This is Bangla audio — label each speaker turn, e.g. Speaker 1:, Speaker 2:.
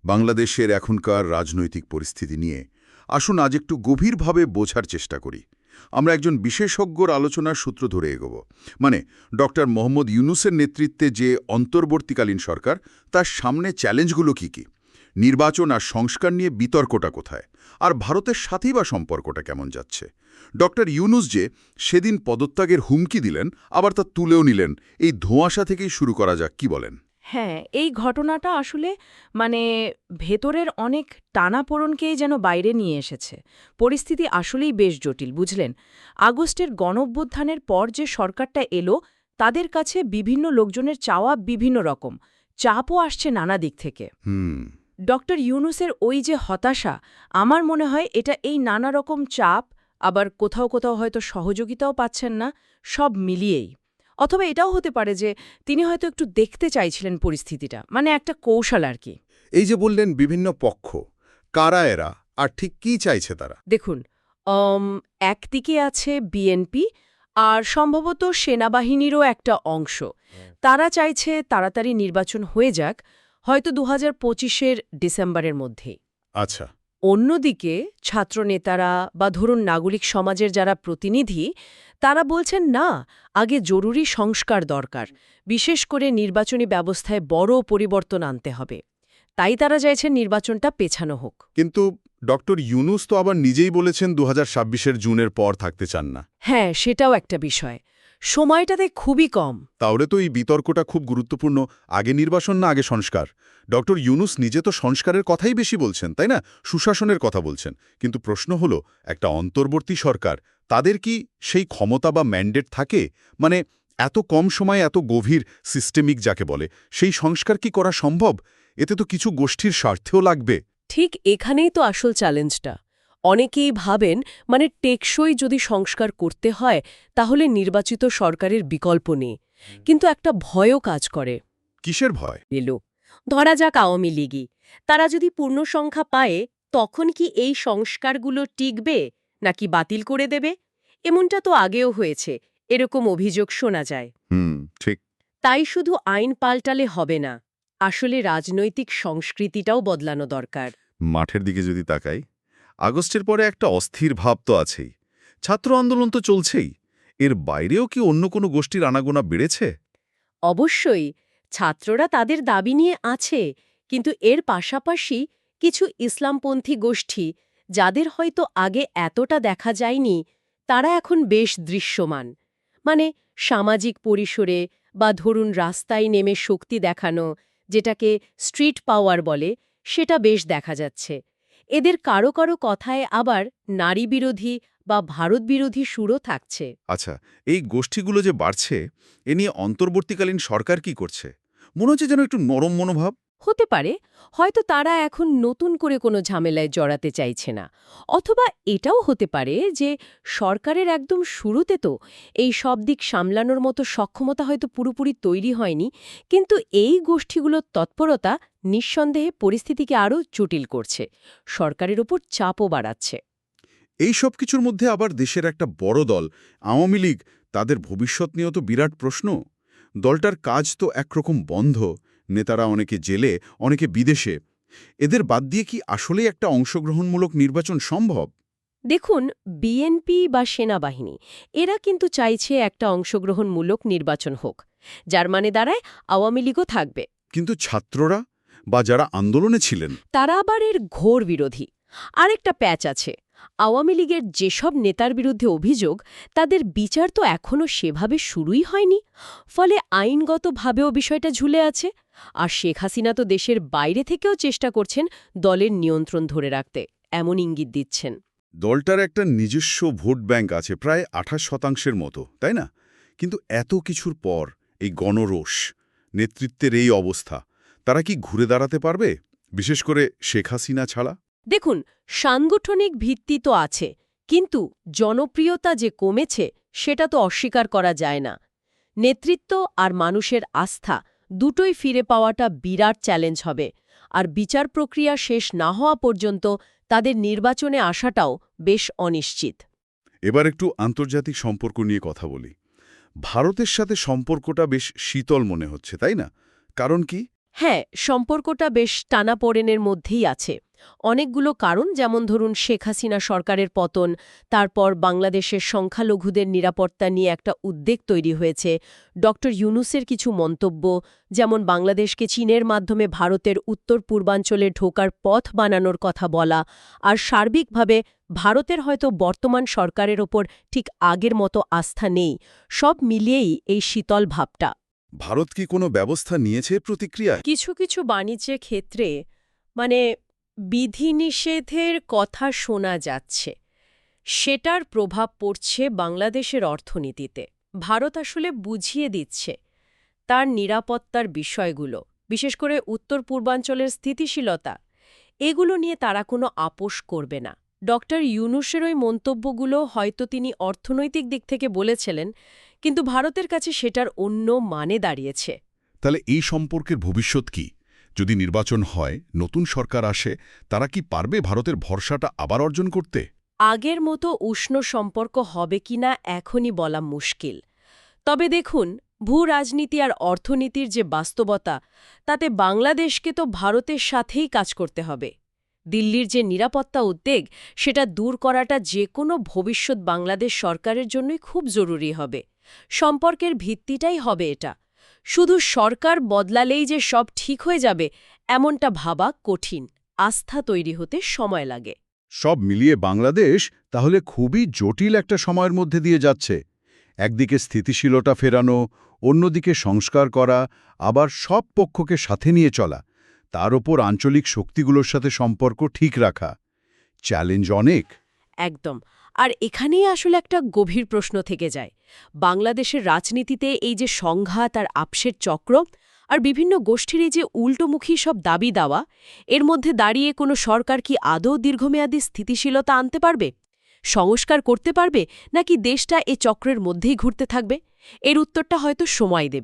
Speaker 1: বাংলাদেশের এখনকার রাজনৈতিক পরিস্থিতি নিয়ে আসুন আজ একটু গভীরভাবে বোঝার চেষ্টা করি। আমরা একজন বিশেষজ্ঞর আলোচনার সূত্র ধরে এগোব। মানে ডক্টর মোহাম্মদ ইউনূসের নেতৃত্বে যে অন্তর্বর্তীকালীন সরকার, তার সামনে চ্যালেঞ্জগুলো কি কি? নির্বাচন আর সংস্কার নিয়ে বিতর্কটা কোথায়? আর ভারতের সাথেই বা সম্পর্কটা কেমন যাচ্ছে? ডক্টর ইউনূস যে সেদিন পদত্যাগের হুমকি দিলেন, আবার তা তুলেও নিলেন, এই ধোঁয়াশা থেকেই শুরু করা যাক, কি বলেন?
Speaker 2: হ্যাঁ, এই ঘটনাটা আসলে মানে ভেতরের অনেক টানাপোড়েনকেই যেন বাইরে নিয়ে এসেছে। পরিস্থিতি আসলেই বেশ জটিল, বুঝলেন? আগস্টের গণঅভ্যুত্থানের পর যে সরকারটা এলো, তাদের কাছে বিভিন্ন লোকজনের চাওয়া বিভিন্ন রকম। চাপও আসছে নানা দিক থেকে।
Speaker 1: হুম।
Speaker 2: ডক্টর ইউনূসের ওই যে হতাশা, আমার মনে হয় এটা এই নানা রকম চাপ, আবার কোথাও কোথাও হয়তো সহযোগিতাও পাচ্ছেন না, সব মিলিয়েই। অথবা এটাও হতে পারে যে তিনি হয়তো একটু দেখতে চাইছিলেন পরিস্থিতিটা, মানে একটা কৌশল আর কি।
Speaker 1: এই যে বললেন বিভিন্ন পক্ষ, কারা এরা আর ঠিক কি চাইছে তারা?
Speaker 2: দেখুন, একদিকে আছে বিএনপি, আর সম্ভবত সেনাবাহিনীরও একটা অংশ। তারা চাইছে তাড়াতাড়ি নির্বাচন হয়ে যাক, হয়তো ২০২৫-এর ডিসেম্বরের মধ্যেই।
Speaker 1: আচ্ছা।
Speaker 2: অন্যদিকে ছাত্রনেতারা বা ধরুন নাগরিক সমাজের যারা প্রতিনিধি, তারা বলছেন না, আগে জরুরি সংস্কার দরকার, বিশেষ করে নির্বাচনী ব্যবস্থায় বড় পরিবর্তন আনতে হবে। তাই তারা চাইছেন নির্বাচনটা পেছানো হোক।
Speaker 1: কিন্তু ডক্টর ইউনূস তো আবার নিজেই বলেছেন ২০২৬-এর জুনের পর থাকতে চান না।
Speaker 2: হ্যাঁ, সেটাও একটা বিষয়। সময়টাতে খুবই কম।
Speaker 1: তাহলে তো এই বিতর্কটা খুব গুরুত্বপূর্ণ। আগে নির্বাচন না আগে সংস্কার? ডক্টর ইউনূস নিজে তো সংস্কারের কথাই বেশি বলছেন, তাই না? সুশাসনের কথা বলছেন। কিন্তু প্রশ্ন হলো, একটা অন্তর্বর্তী সরকার, তাদের কি সেই ক্ষমতা বা ম্যান্ডেট থাকে? মানে এত কম সময়ে এত গভীর সিস্টেমিক যাকে বলে, সেই সংস্কার কি করা সম্ভব? এতে তো কিছু গোষ্ঠীর স্বার্থেও লাগবে।
Speaker 3: ঠিক এখানেই তো আসল চ্যালেঞ্জটা। অনেকেই ভাবেন মানে টেকসই যদি সংস্কার করতে হয় তাহলে নির্বাচিত সরকারের বিকল্প নেই। কিন্তু একটা ভয়ও কাজ করে।
Speaker 1: কিসের ভয়?
Speaker 3: এলো ধরা যাক আওয়ামী লীগই, তারা যদি পূর্ণ সংখ্যা পায়, তখন কি এই সংস্কারগুলো টিকবে নাকি বাতিল করে দেবে? এমনটা তো আগেও হয়েছে, এরকম অভিযোগ শোনা যায়।
Speaker 1: ঠিক।
Speaker 3: তাই শুধু আইন পাল্টালে হবে না, আসলে রাজনৈতিক সংস্কৃতিটাও বদলানো দরকার।
Speaker 1: মাঠের দিকে যদি তাকাই, আগস্টের পরে একটা অস্থির ভাব তো আছেই। ছাত্র আন্দোলন তো চলছেই। এর বাইরেও কি অন্য কোনো গোষ্ঠীর আনাগোনা বেড়েছে?
Speaker 3: অবশ্যই ছাত্ররা তাদের দাবি নিয়ে আছে, কিন্তু এর পাশাপাশি কিছু ইসলামপন্থী গোষ্ঠী, যাদের হয়তো আগে এতটা দেখা যায়নি, তারা এখন বেশ দৃশ্যমান। মানে সামাজিক পরিসরে বা ধরুন রাস্তায় নেমে শক্তি দেখানো, যেটাকে স্ট্রিট পাওয়ার বলে, সেটা বেশ দেখা যাচ্ছে। এদের কারো কারো কথায় আবার নারী বিরোধী বা ভারত বিরোধী সুরও থাকছে।
Speaker 1: আচ্ছা, এই গোষ্ঠীগুলো যে বাড়ছে, এ নিয়ে অন্তর্বর্তীকালীন সরকার কি করছে? মনে হচ্ছে যেন একটু নরম মনোভাব।
Speaker 3: হতে পারে হয়তো তারা এখন নতুন করে কোনো ঝামেলায় জড়াতে চাইছে না, অথবা এটাও হতে পারে যে সরকারের একদম শুরুতে তো এই সব দিক সামলানোর মতো সক্ষমতা হয়তো পুরোপুরি তৈরি হয়নি, কিন্তু এই গোষ্ঠীগুলোর তৎপরতা নিঃসন্দেহে পরিস্থিতিকে আরও জটিল করছে, সরকারের ওপর চাপও বাড়াচ্ছে।
Speaker 1: এই সব কিছুর মধ্যে আবার দেশের একটা বড় দল, আওয়ামী লীগ, তাদের ভবিষ্যৎ নিয়েও তো বিরাট প্রশ্ন। দলটার কাজ তো একরকম বন্ধ, নেতারা অনেকে জেলে, অনেকে বিদেশে। এদের বাদ দিয়ে কি আসলেই একটা অংশগ্রহণমূলক নির্বাচন সম্ভব?
Speaker 3: দেখুন, বিএনপি বা সেনাবাহিনী এরা কিন্তু চাইছে একটা অংশগ্রহণমূলক নির্বাচন হোক, যার মানে দাঁড়ায় আওয়ামী লীগও থাকবে।
Speaker 1: কিন্তু ছাত্ররা বা যারা আন্দোলনে ছিলেন?
Speaker 3: তারা আবার এর ঘোর বিরোধী। আরেকটা প্যাচ আছে, আওয়ামী লীগের যেসব নেতার বিরুদ্ধে অভিযোগ, তাদের বিচার তো এখনও সেভাবে শুরুই হয়নি, ফলে আইনগতভাবেও বিষয়টা ঝুলে আছে। আর শেখ হাসিনা তো দেশের বাইরে থেকেও চেষ্টা করছেন দলের নিয়ন্ত্রণ ধরে রাখতে, এমন ইঙ্গিত দিচ্ছেন।
Speaker 1: দলটার একটা নিজস্ব ভোট ব্যাংক আছে প্রায় ২৮% মতো, তাই না? কিন্তু এত কিছুর পর এই গণরোষ, নেতৃত্বের এই অবস্থা, তারা কি ঘুরে দাঁড়াতে পারবে, বিশেষ করে শেখ হাসিনা ছাড়া?
Speaker 3: দেখুন, সাংগঠনিক ভিত্তি তো আছে, কিন্তু জনপ্রিয়তা যে কমেছে সেটা তো অস্বীকার করা যায় না। নেতৃত্ব আর মানুষের আস্থা দুটোই ফিরে পাওয়াটা বিরাট চ্যালেঞ্জ হবে, আর বিচার প্রক্রিয়া শেষ না হওয়া পর্যন্ত তাদের নির্বাচনে আসাটাও বেশ অনিশ্চিত।
Speaker 1: এবার একটু আন্তর্জাতিক সম্পর্ক নিয়ে কথা বলি। ভারতের সাথে সম্পর্কটা বেশ শীতল মনে হচ্ছে, তাই না? কারণ কি?
Speaker 3: হ্যাঁ, সম্পর্কটা বেশ টানাপোড়েনের মধ্যেই আছে। অনেকগুলো কারণ, যেমন ধরুন শেখ হাসিনা সরকারের পতন, তারপর বাংলাদেশের সংখ্যালঘুদের নিরাপত্তা নিয়ে একটা উদ্বেগ তৈরি হয়েছে, ডক্টর ইউনূসের কিছু মন্তব্য, যেমন বাংলাদেশকে চীনের মাধ্যমে ভারতের উত্তর পূর্বাঞ্চলে ঢোকার পথ বানানোর কথা বলা, আর সার্বিকভাবে ভারতের হয়তো বর্তমান সরকারের ওপর ঠিক আগের মতো আস্থা নেই। সব মিলিয়েই এই শীতল ভাবটা।
Speaker 1: ভারত কি কোনো ব্যবস্থা নিয়েছে প্রতিক্রিয়ায়?
Speaker 3: কিছু কিছু বাণিজ্যের ক্ষেত্রে বিধিনিষেধের কথা শোনা যাচ্ছে। সেটার প্রভাব পড়ছে বাংলাদেশের অর্থনীতিতে। ভারত আসলে বুঝিয়ে দিচ্ছে তার নিরাপত্তার বিষয়গুলো, বিশেষ করে উত্তর পূর্বাঞ্চলের স্থিতিশীলতা, এগুলো নিয়ে তারা কোনো আপোস করবে না। ডক্টর ইউনূসের ওই মন্তব্যগুলো হয়তো তিনি অর্থনৈতিক দিক থেকে বলেছিলেন, কিন্তু ভারতের কাছে সেটার অন্য মানে দাঁড়িয়েছে।
Speaker 4: তাহলে এই সম্পর্কের ভবিষ্যৎ কি? যদি নির্বাচন হয়, নতুন সরকার আসে, তারা কি পারবে ভারতের ভরসাটা আবার অর্জন করতে?
Speaker 3: আগের মতো উষ্ণ সম্পর্ক হবে কিনা এখনই বলা মুশকিল। তবে দেখুন, ভূ-রাজনীতি আর অর্থনীতির যে বাস্তবতা, তাতে বাংলাদেশকে তো ভারতের সাথেই কাজ করতে হবে। দিল্লির যে নিরাপত্তা উদ্বেগ, সেটা দূর করাটা যে কোনো ভবিষ্যৎ বাংলাদেশ সরকারের জন্যই খুব জরুরি হবে। সম্পর্কের ভিত্তিটাই হবে এটা। শুধু সরকার বদলালেই যে সব ঠিক হয়ে যাবে, এমনটা ভাবা কঠিন। আস্থা তৈরি হতে সময় লাগে।
Speaker 4: সব মিলিয়ে বাংলাদেশ তাহলে খুবই জটিল একটা সময়ের মধ্যে দিয়ে যাচ্ছে। একদিকে স্থিতিশীলতা ফেরানো, অন্যদিকে সংস্কার করা, আবার সব পক্ষকে সাথে নিয়ে চলা, তার ওপর আঞ্চলিক শক্তিগুলোর সাথে সম্পর্ক ঠিক রাখা। চ্যালেঞ্জ অনেক।
Speaker 3: একদম। আর এখানেই আসলে একটা গভীর প্রশ্ন থেকে যায়। বাংলাদেশের রাজনীতিতে এই যে সংঘাত আর আপসের চক্র, আর বিভিন্ন গোষ্ঠীর এই যে উল্টোমুখী সব দাবি দাওয়া, এর মধ্যে দাঁড়িয়ে কোনো সরকার কি আদৌ দীর্ঘমেয়াদী স্থিতিশীলতা আনতে পারবে? সংস্কার করতে পারবে, নাকি দেশটা এ চক্রের মধ্যেই ঘুরতে থাকবে? এর উত্তরটা হয়তো সময় দেবে।